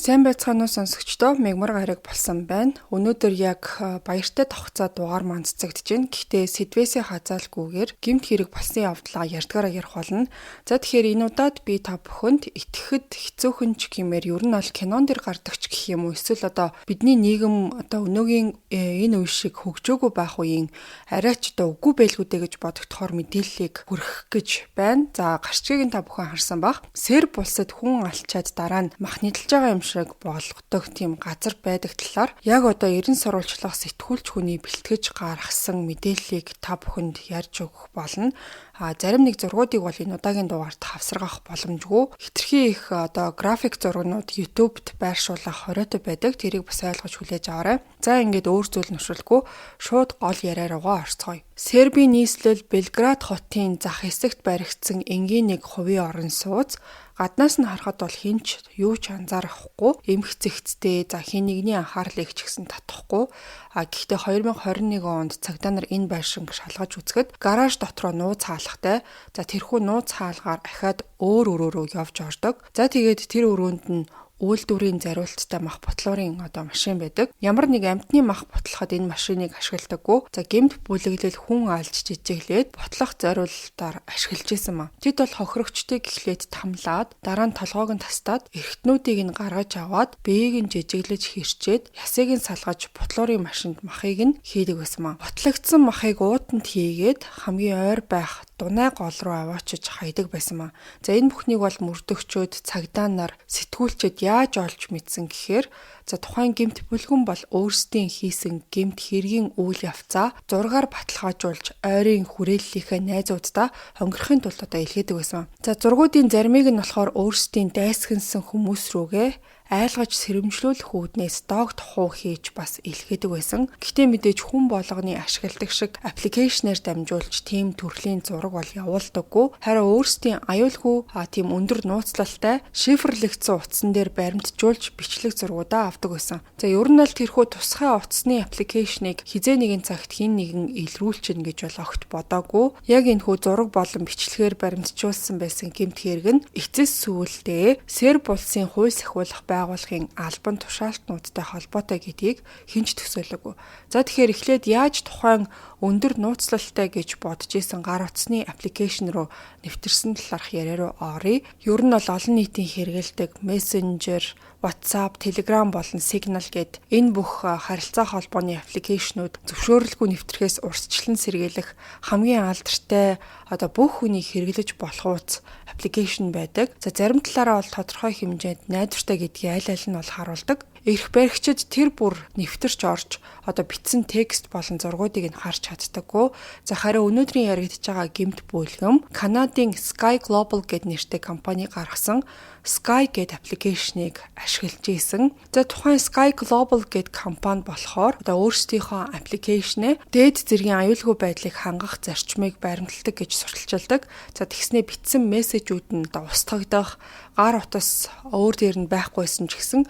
Сайн байцгаана уу сонсогчдоо, мегмар гараг болсон байна. Өнөөдөр яг баяртай тогтцоо дугаар маань цэцэгдэж байна. Гэхдээ сэдвээсээ хазаалгүйгээр гэмт хэрэг болсон явдлаа ярьдгаараа ярих болно. За тэгэхээр энэ удаад би та бүхэнд итгэхэд хэцүүхэн ч гэмээр ер нь бол кинон дэр гардаг ч гэх юм уу, эсвэл одоо бидний нийгэм одоо өнөөгийн энэ үе шиг хөгжөөгүй байх үеийн арайч одоо үгүй байлгүй дээ гэж бодогдохоор мэдээллийг хүргэх гэж байна. За гарчгийг та бүхэн харсан бах. Серб улсад хүн алчаад дараа нь махнидалж байгаа юм шиг болгодог тийм газар байдаг талаар яг одоо ерэн сурвалжлах сэтгүүлч хүний бэлтгэж гаргасан мэдээллийг та бүхэнд ярьж өгөх болно. Зарим нэг зургуудыг бол энэ удаагийн дугаарт хавсаргах боломжгүй. Хэтэрхий их одоо график зургууд YouTube-д байршуулах хориотой байдаг. Тэрийг бас ойлгож хүлээж аваарай. За ингээд өөр зүйл нушралгүй шууд гол яриа руугаа орцгоё. Сербийн нийслэл Белград хотын зах хэсэгт баригдсан энгийн нэг хувийн орон сууц гаднаас нь харахад бол хинч юу ч анзаарахгүй, эмх зэгцтэй, за хин нэгний анхаарлыг ч гэсэн татахгүй. Гэхдээ 2021 онд цагдаа нар энэ байшинг шалгаж үзэхэд гараж дотроо нууц хаалгатай. За тэрхүү нууц хаалгаар ахаад өөр өрөөрөө явж ордог. За тэгээд тэр өрөөнд нь үйлдвэрийн зариулттай мах ботлуурын одоо машин байдаг. Ямар нэг амьтны мах ботлоход энэ машиныг ашигладаггүй. За гэмт бүлэглэл хүн алж жижиглээд ботлох зориулалтаар ашиглаж исэн маа. Тэд бол хохирогчтой гэхлээд тамлаад дараа нь толгойг нь тастаад эрхтнүүдийг нь гаргаж аваад биеийг нь жижиглэж хэрчээд ясыг нь салгаж ботлуурын машинд махыг нь хийдэг байсан маа. Ботлогдсон махыг уутанд хийгээд хамгийн ойр байх дунай гол руу аваачиж хайдаг байсан маа. За энэ бүхнийг бол мөрдөгчөөд цагдаа нар сэтгүүлчэд яаж олж мэдсэн гэхээр за тухайн гэмт бүлгэн бол өөрсдийн хийсэн гэмт хэргийн үйл явцаа зургаар баталгаажуулж ойрын хүрээллийнхээ найзуудаа хонгорохын тулд одоо илгээдэг байсан. За зургуудын заримыг нь болохоор өөрсдийн дайсагнсан хүмүүс рүүгээ айлгаж сэрэмжлүүлэх үүднээс догт хуу хийж бас илгээдэг байсан. Гэхдээ мэдээж хүн болгоны ашигладаг шиг аппликейшнээр дамжуулж тийм төрлийн зураг бол явуулдаггүй. Харин өөрсдийн аюулгүй тийм өндөр нууцлалтай шифрлэгдсэн утсан дээр баримтжуулж бичлэг зургуудаа авдаг байсан. За ер нь л тэрхүү тусгай утасны аппликейшнийг хизээ нэгэн цагт хин нэгэн илрүүлчихнэ гэж бол огт бодоогүй. Яг энэ хүү зураг болон бичлэгээр баримтжуулсан байсан гэмт хэрэг нь эцэс сүүлдээ Серб улсын хууль сахиулах байгууллагын албан тушаалтнуудтай холбоотой гэдгийг хинч төсөөлөгүй. За тэгэхээр эхлээд яаж тухайн өндөр нууцлалтай гэж бодож исэн гар утасны аппликейшн руу нэвтэрсэн талаарх яриа руу оръё. Ер нь бол олон нийтийн хэрэгэлдэг Messenger, WhatsApp, Telegram болон Signal гэд энэ бүх харилцаа холбооны аппликейшнүүд зөвшөөрөлгүй нэвтрхээс урьдчилан сэргийлэх хамгийн алдартай одоо бүх хүний хэрэглэж болох утас аппликейшн байдаг. За зарим талаараа бол тодорхой хэмжээнд найдвартай гэдгийг аль аль нь бол харуулдаг. Эрх баригчид тэр бүр нэвтэрч орж одоо бичсэн текст болон зургуудыг нь харж чаддаггүй. За харин өнөөдрийн яригдж байгаа гэмт бүлгэм Канадын Sky Global гэд нэртэй компани гаргасан Sky гэд аппликейшнийг ашиглаж ийсэн. За тухайн Sky Global гэд компани болохоор одоо өөрсдийнхөө аппликейшнээ дээд зэргийн аюулгүй байдлыг хангах зарчмыг баримталдаг гэж сурталчилдаг. За тэгснээ бичсэн мессежүүд нь одоо устгагдах, гар утас өөр дээр нь байхгүйсэн ч гэсэн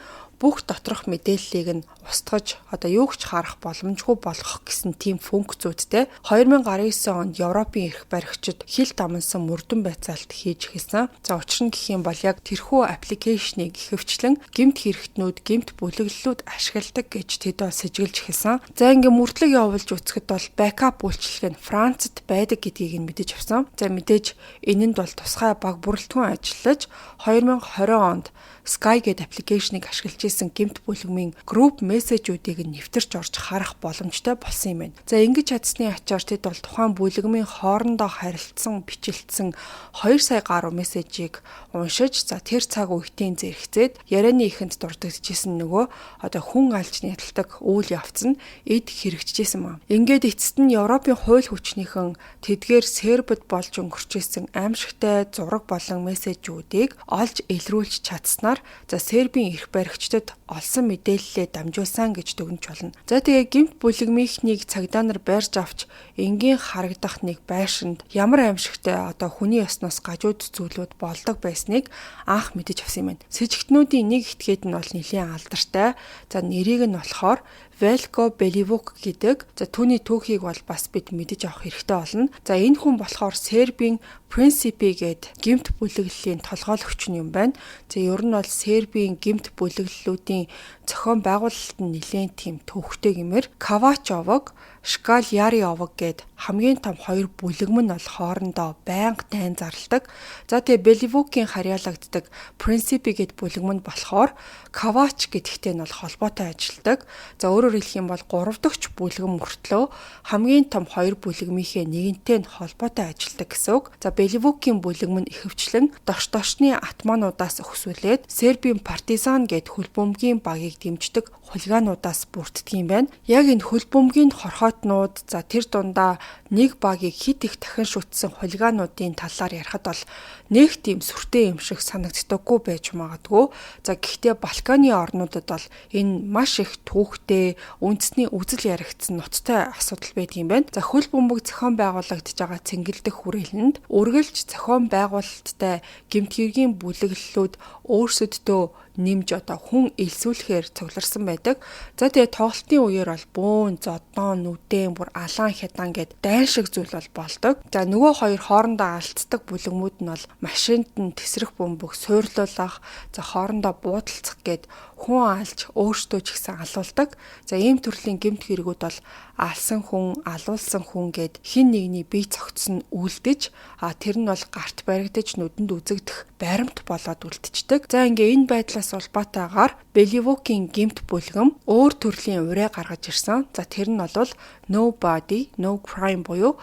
бүх доторх мэдээллийг нь устгаж одоо юу ч харах боломжгүй болгох гэсэн тийм функцүүдтэй 2019 онд Европын эрх баригчид хил дамнсан мөрдөн байцаалт хийж эхэлсэн. За учир нь гэх юм бол яг тэрхүү аппликейшнийг ихэвчлэн гэмт хэрэгтнүүд, гэмт бүлэглэлүүд ашигладаг гэж тэд бол сэжиглэж эхэлсэн. За ингээ мөрдлөг явуулж үзэхэд бол бэкап үйлчилгээ нь Францад байдаг гэдгийг нь мэдэж авсан. За мэдээж энэнд бол тусгай баг бүрэлдэхүүн ажиллаж 2020 онд Sky гэдэг аппликейшнийг ашиглаж исэн гэмт бүлгмийн групп мессежүүдийг нэвтэрч орж харах боломжтой болсон юм байна. За ингэж чадсны ачаар тэд бол тухайн бүлгмийн хоорондоо харилцсан, бичлэгдсэн 2 сая гаруй мессежийг уншиж, за тэр цаг үеийн зэрэгцээд ярианы ихэнд дурддагчсэн нөгөө одоо хүн алж нядалдаг үйл явц нь эд хэрэгжижсэн маа. Ингээд эцэст нь Европын хууль хүчнийхэн тэдгээр Сербэд болж өнгөрчсэн аимшигтай зураг болон мессежүүдийг олж илрүүлж чадснаар за Сербийн эрх баригчдад олсон мэдээллээ дамжуулсан гэж дүгнэж болно. За тэгээ гэмт бүлэгмийнхнийг цагдаа нар барьж авч энгийн харагдах нэг байшинд ямар аимшигтай одоо хүний ёсноос гажууд зүйлүүд болдог байсныг анх мэдэж авсан юм байна. Сэжигтнүүдийн нэг этгээд нь бол нэлийн алдартай. За нэрийг нь болохоор Velko Belivuk гэдэг. За түүний түүхийг бол бас бид мэдэж авах хэрэгтэй болно. За энэ хүн болохоор Сербийн Principi гээд гэмт бүлэглэлийн толгойлогч юм байна. За ер нь бол Сербийн гэмт бүлэглэл бүлэглэлүүдийн зохион байгуулалт нь нэлээд тийм төвхтэй гэмээр Кавач овог, Шкальяри овог гэд хамгийн том хоёр бүлэгмэн бол хоорондоо байнга дайн зарладаг. За тэгээ Белливукийн харьяалагддаг Принципи гэд бүлэгмэнд болохоор Кавач гэдэгтэй нь бол холбоотой ажилладаг. За өөрөөр хэлэх юм бол 3 дахь бүлгэм мөртлөө хамгийн том хоёр бүлэгмийнхээ нэгэнтэй нь холбоотой ажилладаг гэсэн үг. За Белливукийн бүлэгмэн ихэвчлэн дошны атмануудаас өксүүлээд Сербийн партизан гэд хөлбөмбөгийн багийг дэмждэг хулигануудаас бүрддэг юм байна. Яг энэ хөлбөмбөгийн хорхойтнууд за тэр дундаа нэг багийг хит их дахин шүтсэн хулигануудын талаар ярихад бол нэг тийм сүртэй юм шиг санагддаггүй байж магадгүй. За гэхдээ Балканы орнуудад бол энэ маш их түүхтэй, үндэсний үзэл яригдсан ноцтой асуудал байдаг юм байна. За хөл бөмбөг зохион байгуулагдж байгаа цэнгэлдэх хүрээлэнд үргэлж зохион байгуулалттай гэмт хэргийн бүлэглэлүүд өөрсөддөө нэмж хүн элсүүлэхээр цугларсан байдаг. За тэгээ тоглолтын үеэр бол бөөн, зодон, нүдэн, бүр алаан хядаан гэд дайн шиг зүйл бол болдог. За нөгөө хоёр хоорондоо алддаг бүлэгмүүд нь бол машинд нь тесрэх бөмбөг суйрлуулах, за хоорондоо буудалцах гэд хүн алж өөртөө ч гэсэн алуулдаг. За ийм төрлийн гэмт хэрэгүүд бол алсан хүн, алуулсан хүн гэд хин нэгний бие цогцсон үлдэж, тэр нь бол гарт баригдаж нүдэнд үзэгдэх баримт болоод үлдчихдэг. За ингээ энэ байдлаас улбаатайгаар Белливукийн гэмт бүлгэм өөр төрлийн ураа гаргаж ирсэн. За тэр нь бол no body, no crime буюу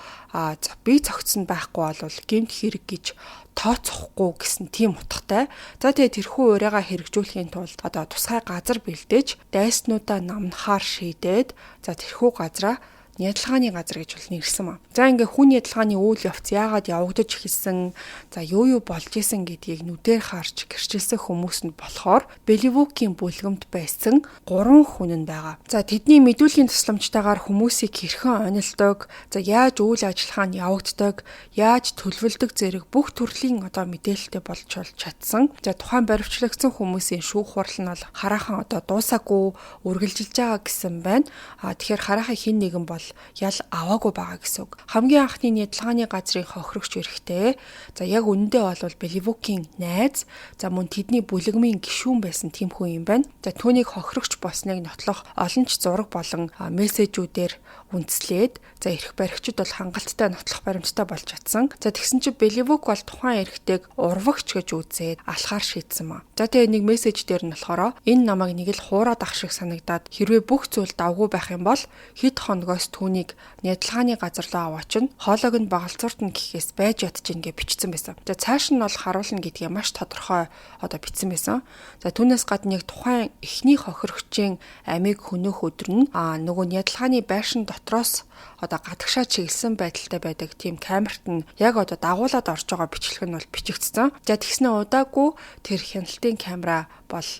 бие цогцсон байхгүй бол гэмт хэрэг гэж тооцохгүй гэсэн тийм утгатай. За тэгээ тэрхүү урайгаа хэрэгжүүлэхийн тулд тусгай газар бэлдээж дайснуудаа намнахаар шийдээд за тэрхүү газраа ядалгааны газар гэж бол нэрсэн маа. За ингээ хүн ядалгааны үйл явц яагаад явагдаж эхэлсэн, за юу болж исэн гэдгийг нүдээр харж гэрчилсэн хүмүүс нь болохоор Белливукийн бүлгэмд байсан 3 хүн нь байгаа. За тэдний мэдүүлгийн тусламжтайгаар хүмүүсийг хэрхэн онилдог, за яаж үйл ажиллагаа нь явагддаг, яаж төлөвлөдөг зэрэг бүх төрлийн мэдээлэлтэй болж чадсан. За тухайн баривчлагдсан хүмүүсийн шүүх хурал нь бол хараахан дуусаагүй үргэлжилж байгаа гэсэн байна. Тэгэхээр хараахан хин нэгэн бол ял аваагүй байгаа гэсэн үг. Хамгийн анхны ядалгааны газрын хохирогч эрэхтэй. За яг үнэндээ бол Белливукийн найз, за мөн тэдний бүлэгмийн гишүүн байсан тийм хүн юм байна. За түүнийг хохирогч болсныг нотлох олон ч зураг болон мессежүүдээр үндэслээд за эрх баригчид бол хангалттай нотлох баримттай болж чадсан. За тэгсэн чинь Белливук бол тухайн эрхтэйг урвагч гэж үзээд алхаар шийдсэн маа. За тэгээ нэг мессеж дээр нь болохоор энэ намайг нэг л хуураад ах шиг санагдаад хэрвээ бүх зүйл давгүй байх юм бол хэд хоногоос түүнийг ядалгааны газар руу аваачин хоолойг нь багалцуурт нь гэхээс байж ядчихин гэж бичсэн байсан. За цааш нь бол харуулна гэдгийг маш тодорхой бичсэн байсан. За түүнээс гадна яг тухайн эхний хохирогчийн амийг хөнөөх өдөр нь нөгөө ядалгааны байшин дотроос гадагшаа чиглэсэн байдалтай байдаг тийм камерт нь яг дагуулад орж байгаа бичлэг нь бол бичигдсэн. За тэгснэ удаагүй тэр хяналтын камера бол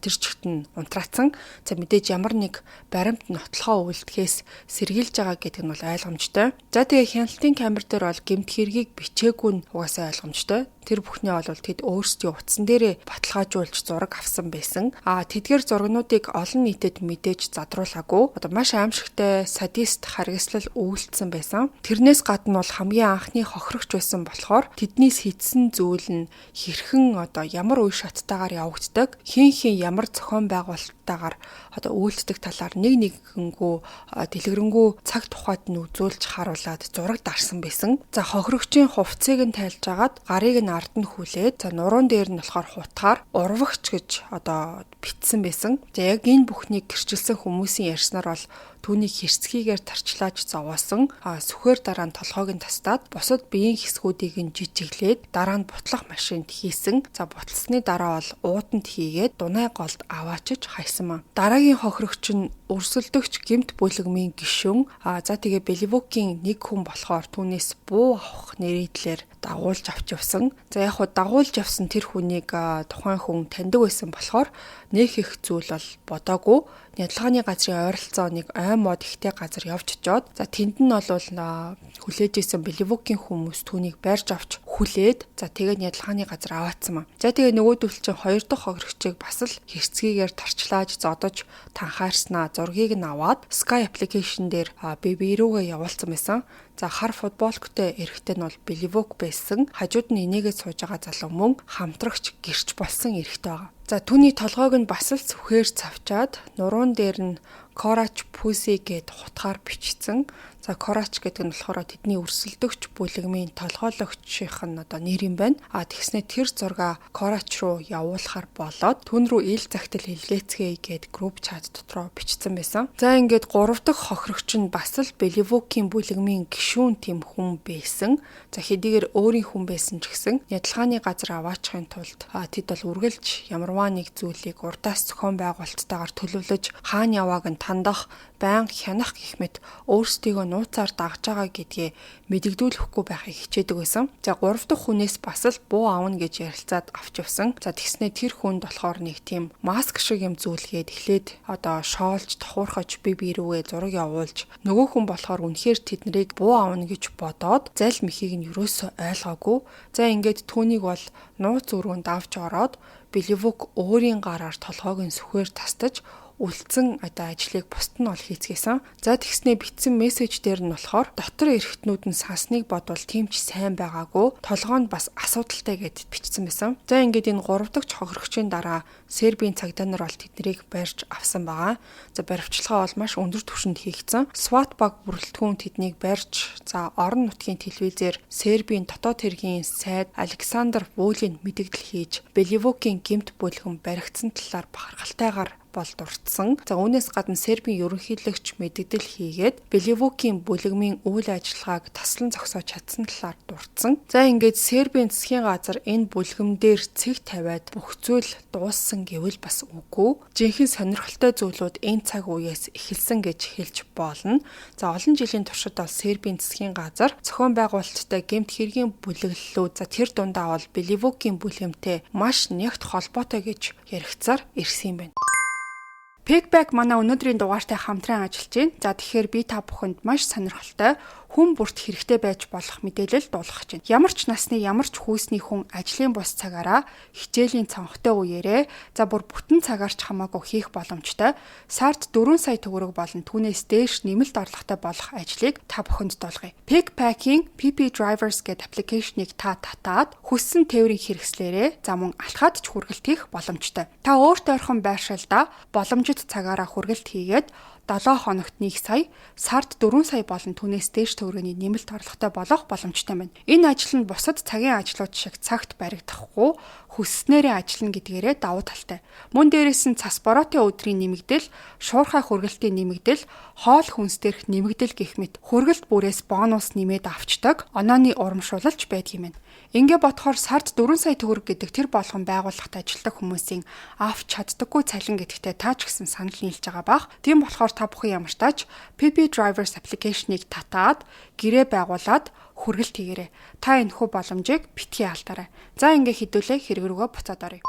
тэр чигт нь унтраацсан. За мэдээж ямар нэг баримт нотлохоо үлдэхээс сэргийлж байгаа гэдэг нь бол ойлгомжтой. За тэгээ хяналтын камер дээр бол гэмт хэргийг бичээгүй нь угаасаа ойлгомжтой. Тэр бүхнээ бол тэд өөрсдийн утсан дээрээ баталгаажуулж зураг авсан байсан. Тэдгээр зургнуудыг олон нийтэд мэдээж задруулаагүй. Маш аимшигтай садист харгислал үйлдсэн байсан. Тэрнээс гадна бол хамгийн анхны хохирогч байсан болохоор тэднийс хийсэн зүйл нь хэрхэн ямар үе шаттайгаар явагддаг, хин ямар зохион байгуулалттайгаар үйлддэг талаар нэгнгүү дэлгэрэнгүй цаг тухайд нь үзүүлж харуулад зураг дарсан байсан. За хохирогчийн хувцсыг нь тайлж агаад гарыг нь ард нь хүлээд за нуруунд дээр нь болохоор хутгаар урвагч гэж бичсэн байсан. За яг энэ бүхнийг гэрчилсэн хүмүүсийн ярьснаар бол түүнийг хэрцгийгээр тарчлааж зовоосон. Сүхээр дараа нь толгойг нь тастаад бусад биеийн хэсгүүдийг нь жижиглээд дараа нь бутлах машинд хийсэн. За бутлсны дараа бол ууданд хийгээд дунай голд аваачиж хайсан маа. Дараагийн хохирогч нь өрсөлдөгч гэмт бүлэгмийн гишүүн. За тэгээ Белливукийн нэг хүн болохоор түүнээс буу авах нэрийдлэр дагуулж авч явсан. За яг дагуулж явсан тэр хүнийг тухайн хүн таньдаг байсан болохоор нөх их зүйл бол бодоогүй. Ядалгааны газрын ойролцоо нэг ой мод ихтэй газар явж очоод за тэнд нь бол хүлээж исэн Беливукийн хүмүүс түүнийг барьж авч хүлээд за тэгээд ядалгааны газар аваадсан маа. За тэгээд нөгөөдөл чинь хоёр дахь хохирогчийг бас л хэрцгийгээр тарчлааж зодож танхаарснаа зургийг нь аваад Sky application дээр BB рүүгээ явуулсан байсан. За хар футболктой эрэгтэй нь бол Беливук байсан. Хажууд нь энийгээ сууж байгаа залуу мөн хамтрагч гэрч болсон эрэгтэй байгаа. За түүний толгойг нь бас л сүхээр цавчаад нуруунд дээр нь Courage Pussy гэд хутгаар бичсэн. За Courage гэдэг нь болохоор тэдний өрсөлдөгч бүлэгмийн толгойлогчийнх нь нэр юм байна. Тэгснэ тэр зургаа Courage руу явуулахар болоод түн рүү ил загтал хэлгээцгээе гэд групп чат дотроо бичсэн байсан. За ингээд 3 дахь хохирогч нь бас л Беливукийн бүлэгмийн гишүүн тэм хүн байсан. За хэдийгээр өөрийн хүн байсан ч гэсэн ядалгааны газар аваачихын тулд тэд бол үргэлж ямарваа нэг зүйлийг урдаас зохион байгуулалттайгаар төлөвлөж хаана явааг нь тандах, байнга хянах гэх мэт өөрсдийгөө нууцаар дагж байгаа гэдгээ мэдэгдүүлэхгүй байхыг хичээдэг байсан. За 3 дахь хүнээс бас л буу аавна гэж ярилцаад авч явсан. За тэгснэ тэр хүнд болохоор нэг тийм маск шиг юм зүйлгээд эхлээд шоолж тохуурхаж бие рүүгээ зураг явуулж нөгөө хүн болохоор үнэхээр тэднийг буу аавна гэж бодоод зал мөхийг нь юусоо ойлгоогүй. За ингээд түүнийг бол нууц өрөөнд авч ороод Беливук өөрийн гараар толгойг нь сүхээр тастаж үлдсэн ажлыг бусд нь ол хийцгээсэн. За тэгснээ битсэн мессеж дээр нь болохоор дотор эрхтнүүд нь сансныг бодвол тийм ч сайн байгаагүй. Толгой нь бас асуудалтай гэд бичсэн байсан. За ингээд энэ 3 дахь хохирогчийн дараа Сербийн цагдаа нар бол тэднийг барьж авсан байгаа. За баривчилгаа бол маш өндөр түвшинд хийгдсэн. SWAT баг бүрэлдэхүүн тэднийг барьж орон нутгийн телевизээр Сербийн дотоод хэргийн сайд Александр Вулин мэдээлэл хийж Беливукийн гэмт бүлгэн баригдсан талаар бахархалтайгаар бол дурдсан. За үүнээс гадна Сербийн ерөнхийлөгч мэдээлэл хийгээд Беливукийн бүлэгмийн үйл ажиллагааг таслан зогсоож чадсан талаар дурдсан. За ингээд Сербийн засгийн газар энэ бүлгэмдэр цэг тавиад бүх зүйл дууссан гэвэл бас үгүй. Жинхэнэ сонирхолтой зүйлүүд энэ цаг үеэс эхэлсэн гэж хэлж болно. За олон жилийн туршид бол Сербийн засгийн газар зохион байгуулалттай гэмт хэргийн бүлэглэлүүд тэр дундаа бол Беливукийн бүлгэмтэй маш нягт холбоотой гэж яригцаар ирсэн юм байна. Pigback манай өнөөдрийн дугаартай хамтран ажиллаж байна. За тэгэхээр би та бүхэнд маш сонирхолтой хүн бүрт хэрэгтэй байж болох мэдээлэл дуулгах чинь. Ямар ч насны ямар ч хүүсний хүн ажлын бус цагаараа хичээлийн цонхтой үеэрээ бүр бүтэн цагаар ч хамаагүй хийх боломжтой. Сард 4 сая төгрөг болон түүнээс дээш нэмэлт орлоготой болох ажлыг та бүхэнд дуулгая. Pigpacking PP Drivers гэдэг аппликейшнийг та татаад хүссэн тээврийн хэрэгслээрээ мөн алхаад ч хүргэлт хийх боломжтой. Та өөртөө ойрхон байршилдаа боломжит цагаараа хүргэлт хийгээд 7 хоногт 1 сая, сард 4 сая болон түүнээс дээш төгрөгийн нэмэлт орлоготой болох боломжтой байна. Энэ ажил нь бусад цагийн ажлууд шиг цагт баригдахгүй, хүсснээрээ ажиллана гэдгээрээ давуу талтай. Мөн дээрээс нь цас бороотой өдрийн нэмэгдэл, шуурхай хүргэлтийн нэмэгдэл, хоол хүнс дээрх нэмэгдэл гэх мэт хүргэлт бүрээс бонус нэмээд авчдаг онооны урамшуулалч байдаг юм байна. Ингээ бодохоор сард 4 сая төгрөг гэдэг тэр болгон байгууллагт ажилладаг хүмүүсийн авч чаддаггүй цалин гэдэгтээ та ч гэсэн санал нийлж байгаа бах. Тийм болохоор та бүхэн ямар ч тач PP Drivers аппликейшнийг татаад гэрээ байгуулад хүргэлт хийгээрэй. Та энэхүү боломжийг битгий алдаарай. За ингээ хэдүүлээ хэрэг рүүгээ буцаад оръё.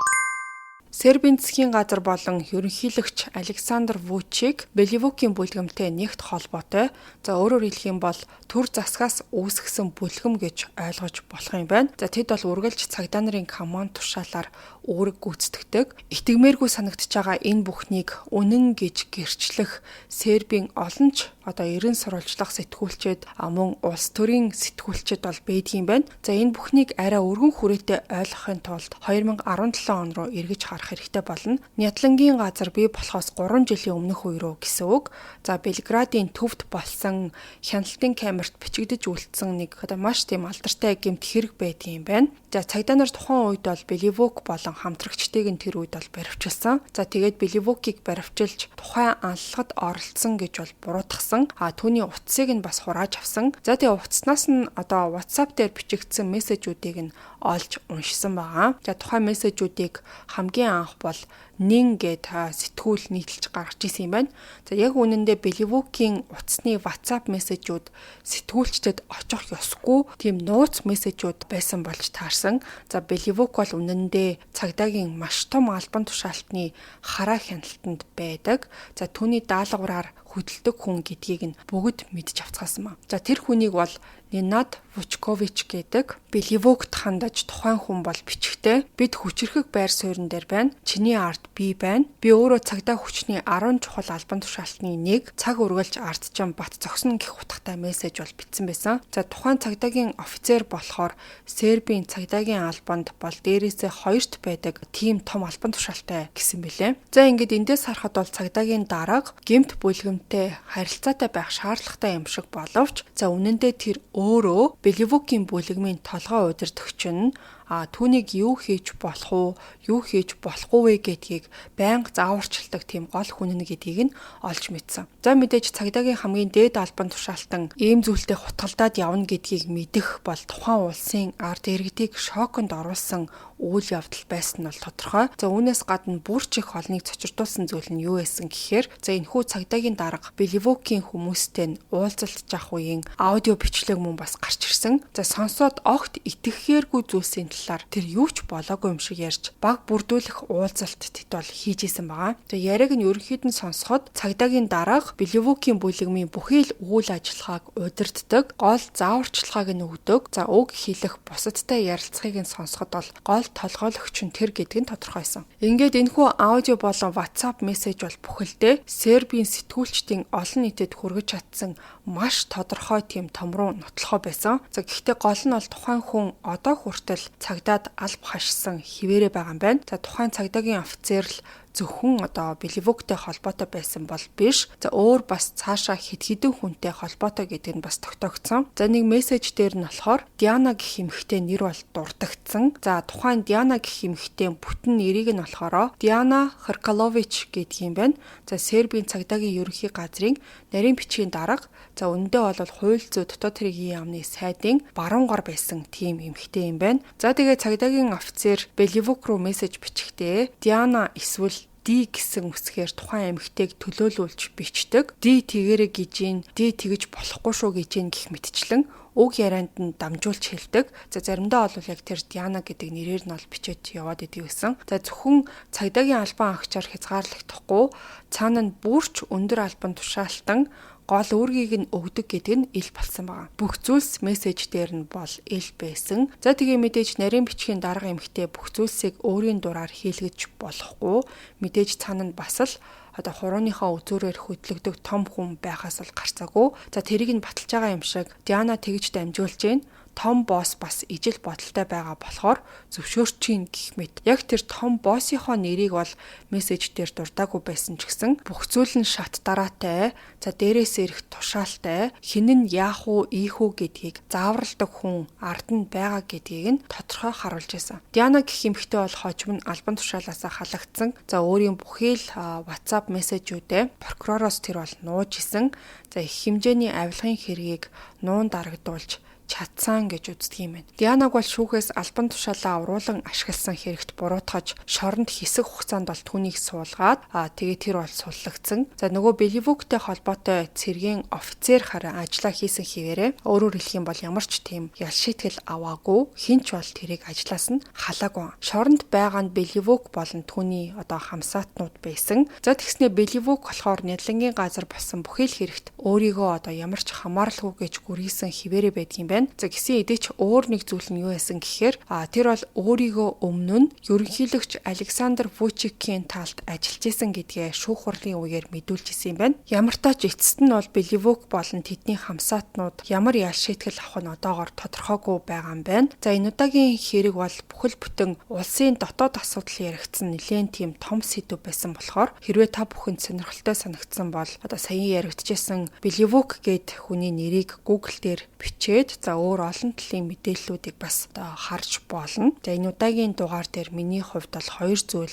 Сербийн засгийн газар болон ерөнхийлөгч Александр Вучик Беливукийн бүлгэмтэй нэгт холбоотой. За өөрөөр хэлэх юм бол төр засгаас үүсгэсэн бүлгэм гэж ойлгож болох юм байна. За тэд бол үргэлж цагдаа нарын команд тушаалаар үүрэг гүйцэтгэдэг. Итгэмээргүй санагдж байгаа энэ бүхнийг үнэн гэж гэрчлэх Сербийн олонч эрен сурвалжлах сэтгүүлчид мөн улс төрийн сэтгүүлчид бол байдаг юм байна. За энэ бүхнийг арай өргөн хүрээтэй ойлгохын тулд 2017 он руу эргэж харах хэрэгтэй болно. Нядлангийн газар бий болохоос 3 жилийн өмнөх үе рүү гэсэн үг. За Белградын төвд болсон хяналтын камерт бичигдэж үлдсэн нэг маш тийм алдартай гэмт хэрэг байдаг юм байна. За цагдаа нар тухайн үед бол Беливук болон хамтрагчдыг нь тэр үед бол баривчилсан. За тэгээд Беливукийг баривчилж тухайн анхлагад оролцсон гэж бол буруутгасан. Түүний утсыг нь бас хурааж авсан. За тэгээд утаснаас нь WhatsApp дээр бичигдсэн мессежүүдийг нь олж уншсан байгаа. За тухайн мессежүүдийг хамгийн анх бол нин гэд сэтгүүл нийтэлж гаргаж ирсэн юм байна. За яг үнэндээ Беливукийн утасны WhatsApp мессежүүд сэтгүүлчдэд очих ёсгүй тийм нууц мессежүүд байсан болж таарсан. За Беливук бол үнэндээ цагдаагийн маш том албан тушаалтны хараа хяналтанд байдаг. За түүний даалгавраар хөдөлдөг хүн гэдгийг нь бүгд мэдж авцгаасан маа. За тэр хүнийг бол Ненад Вучкович гэдэг Беливогт хандаж тухайн хүн бол бичгтээ бид хүчрхэг байр суурин дээр байна. Чиний ард би байна. Би өөрөө цагдаа хүчний 10 чухал албан тушаалтны нэг цаг үргэлж ардчан бат зогсно гэх утгатай мессеж бол бичсэн байсан. За тухайн цагдаагийн офицер болохоор Сербийн цагдаагийн албанд бол дээрээсээ хоёрт байдаг тийм том албан тушаалтай гэсэн бэлээ. За ингээд эндээс харахад бол цагдаагийн дарга гэмт бүлгэмтэй харилцаатай байх шаардлагатай юм шиг боловч за үнэн дээр тэр өөрөө Беливокийн бүлэгмийн толгой удирдагч нь түүнийг юу хийж болох уу, юу хийж болохгүй вэ гэдгийг байнга зааварчилдаг тийм гол хүн нь гэдгийг нь олж мэдсэн. За мэдээж цагдаагийн хамгийн дээд албан тушаалтан ийм зүйлтэй хутгалдаад явна гэдгийг мэдэх бол тухайн улсын ард иргэдийг шоконд оруулсан үйл явдал байсан нь бол тодорхой. За үүнээс гадна бүр ч их холныг цочирдуулсан зүйл нь юу байсан гэхээр за энэхүү цагдаагийн дарга Беливокийн хүмүүстэй уулзалтж авах үеийн аудио бичлэг мөн бас гарч ирсэн. За сонсоод огт итгэхээргүй зүйлсийн талаар тэр юу ч болоогүй юм шиг ярьж баг бүрдүүлэх уулзалт тэд бол хийж исэн байгаа. За яриаг нь ерөнхийд нь сонсоход цагдаагийн дарга Беливокийн бүлэгмийн бүхий л үйл ажиллагааг удирддаг, гол зааварчилгааг нь өгдөг. За үг хэлэх, бусадтай ярилцахыг нь сонсоход бол гол толгойлогч нь тэр гэдэг нь тодорхойсон. Ингээд энэхүү аудио болон WhatsApp мессеж бол бүхэлдээ Сербийн сэтгүүлчдийн олон нийтэд хүргэж чадсан маш тодорхой тийм том руу нотлохоо байсан. За гэхдээ гол нь бол тухайн хүн одоо хүртэл цагдаад алба хашсан хിവэрэ байгаа юм байна. За тухайн цагдаагийн офицер л зөвхөн одоо Беливоктэй холбоотой байсан бол биш. За өөр бас цаашаа хэдэн хүнтэй холбоотой гэдэг нь бас тогтоогдсон. За нэг мессеж дээр нь болохоор Диана гэх эмэгтэй нэр бол дурддагдсан. За тухайн Диана гэх эмэгтэй бүтэн нэрийг нь болохоор Диана Харкалович гэдэг юм байна. За Сербийн цагдаагийн ерөнхий газрын нарийн бичгийн дарга. За үүндээ бол хууль зүйн дотоод хэргийн яамны сайдын баруун гар байсан тийм эмэгтэй юм байна. За тэгээ цагдаагийн офицер Беливок руу мессеж бичихтэй Диана эсвэл Ди гэсэн үсгээр тухайн эмэгтэйг төлөөлүүлж бичдэг. Ди тэгэрэ гижин, ди тэгэж болохгүй шүү гижин гэх мэтчлэн уг ярианд нь дамжуулж хэлдэг. За заримдаа бол яг тэр Диана гэдэг нэрээр нь бол бичиж яваад идэв гэсэн. За зөвхөн цагдаагийн албан агчаар хязгаарлагдахгүй цаана нь бүрч өндөр албан тушаалтан гол үүргийг нь өгдөг гэдэг нь ил болсон байгаа. Бүх зүйлс мессеж дээр нь бол ил байсан. За тэгээ мэдээж нарийн бичгийн дарга эмэгтэй бүх зүйлсийг өөрийн дураар хийлгэж болохгүй. Мэдээж цаана нь бас л одоо хурууныхаа үзүүрээр хөдлөгдөг том хүн байхаас л гарцаагүй. За тэрийг нь баталж байгаа юм шиг Диана тэгж дамжуулж гин. Том босс бас ижил бодолтой байгаа болохоор зөвшөөрчин гэх мэт. Яг тэр том боссийнхоо нэрийг бол мессеж дээр дурдаагүй байсан ч гэсэн бүх зүйл нь шат дараатай, за дээрээс ирэх тушаалтай, хэн нь яах уу, ийх үү гэдгийг зааварладаг хүн ард нь байгаа гэдгийг нь тодорхой харуулж байсан. Диана гэх эмэгтэй бол хожим нь албан тушаалаасаа халагдсан. За өөрийн бүхий л WhatsApp мессежүүдээ прокуророос тэр бол нууж исэн. За их хэмжээний авилгын хэргийг нуун дарагдуулж чадсан гэж үздэг юм байна. Дианаг бол шүүхээс албан тушаалаа уруулан ашигласан хэрэгт буруутгаж шоронд хэсэг хугацаанд бол түүнийг суулгаад тэгээ тэр бол суллагдсан. За нөгөө Беливоктэй холбоотой цэргийн офицер хараа ажиллаа хийсэн хിവэрэ өөрөөр хэлэх юм бол ямар ч тийм ял шийтгэл аваагүй, хинч бол тэрийг ажиллаас нь халаагүй. Шоронд байгаа нь Беливок болон түүний одоо хамсаатнууд байсан. За тэгснэ Беливок болохоор Нядлагын газар болсон бүхий л хэрэгт өөрийгөө одоо ямар ч хамааралгүй гэж гүрийсэн хിവэрэ байдаг юм байна. За гисэн эдээч өөр нэг зүйл нь юу байсан гэхээр тэр бол өөрийгөө өмнө нь ерөнхийлөгч Александр Вучикийн талд ажиллаж исэн гэдгээ шүүх хурлын үеэр мэдүүлж исэн юм байна. Ямар тач эцэст нь бол Беливок болон тэдний хамсаатнууд ямар ял шийтгэл авах нь одоогоор тодорхойгүй байгаа юм байна. За энэ удаагийн хэрэг бол бүхэл бүтэн улсын дотоод асуудал яригдсан нэлээд тийм том сэдв байсан болохоор хэрвээ та бүхэнд сонирхолтой санагдсан бол одоо саяхан яригдчихсэн Беливок гэд хүний нэрийг Google дээр бичээд за өөр олон талын мэдээллүүдийг бас одоо харж болно. За энэ удаагийн дугаар дээр миний хувьд бол хоёр зүйл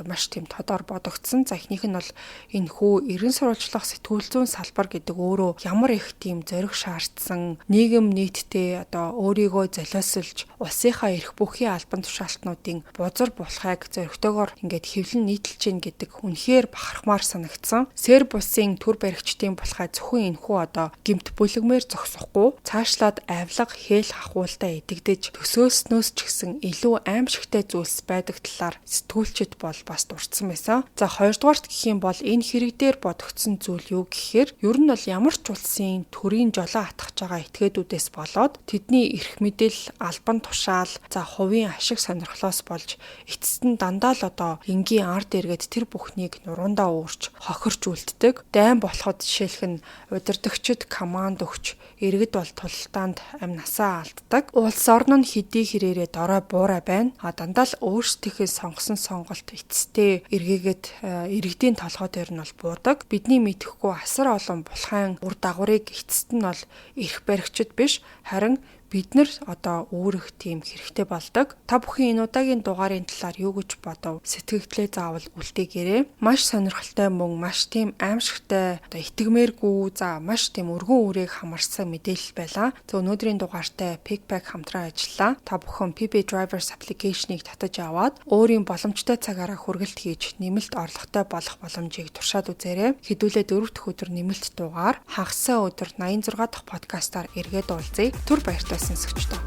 маш тийм тодор бодогдсон. За эхнийх нь бол энэ хүү эрен сурвалжлах сэтгүүл зүйн салбар гэдэг өөрөө ямар их тийм зориг шаардсан нийгэм нийтдээ одоо өөрийгөө золиослж улсынхаа эрх бүхий албан тушаалтнуудын бузар болохыг зоригтойгоор ингээд хэвлэн нийтэлж гин гэдэг үнэхээр бахархмаар санагдсан. Серб улсын төр баригчдын болохоо зөвхөн энэ хүү одоо гэмт бүлэгмээр зогсохгүй цаашлаад авилга хээл хахуултаа идэгдэж төсөөлснөөс ч гэсэн илүү аимшигтай зүйлс байдаг талаар сэтгүүлчид бол бас дурдсан байсан. За хоёрдугаарт гэх юм бол энэ хэрэг дээр бодогдсон зүйл юу гэхээр ер нь бол ямар ч улсын төрийн жолоо атгах байгаа этгээдүүдээс болоод тэдний эрх мэдэл, албан тушаал, за хувийн ашиг сонирхлоос болж эцэст нь дандаа л одоо энгийн ард эргээд тэр бүхнийг нуруундаа уурч хохирч үлддэг. Дайн болоход жишээлх нь удирдагчид команд өгч иргэд бол тултаанд амь насаа алддаг. Улс орн нь хэдий хэрээрээ дорой буурай байна. Дандаа л өөрсдийнхээ сонгосон сонголт эцэстээ эргээгээд иргэдийн толгой дээр нь бол буудаг. Бидний мэдэхгүй асар олон булхайн ур дагаврыг эцэст нь бол эрх баригчид биш, харин бид нар одоо үүрэх тийм хэрэгтэй болдог. Та бүхэн энэ удаагийн дугаарын талаар юу гэж бодов? Сэтгэгдлээ заавал үлдээгээрэй. Маш сонирхолтой мөн маш тийм аимшигтай одоо итгэмээргүй маш тийм өргөн үрийг хамарсан мэдээлэл байлаа. За өнөөдрийн дугаартай Pickpack хамтран ажиллаа. Та бүхэн PB Drivers application-ыг татаж аваад өөрийн боломжтой цагаараа хүргэлт хийж нэмэлт орлоготой болох боломжийг туршаад үзээрэй. Хэдүүлээ 4 дахь өдөр нэмэлт дугаар хагасаа өдөр 86 дахь подкастаар эргээд уулзъя. Түр баяртай сонсогчдоо.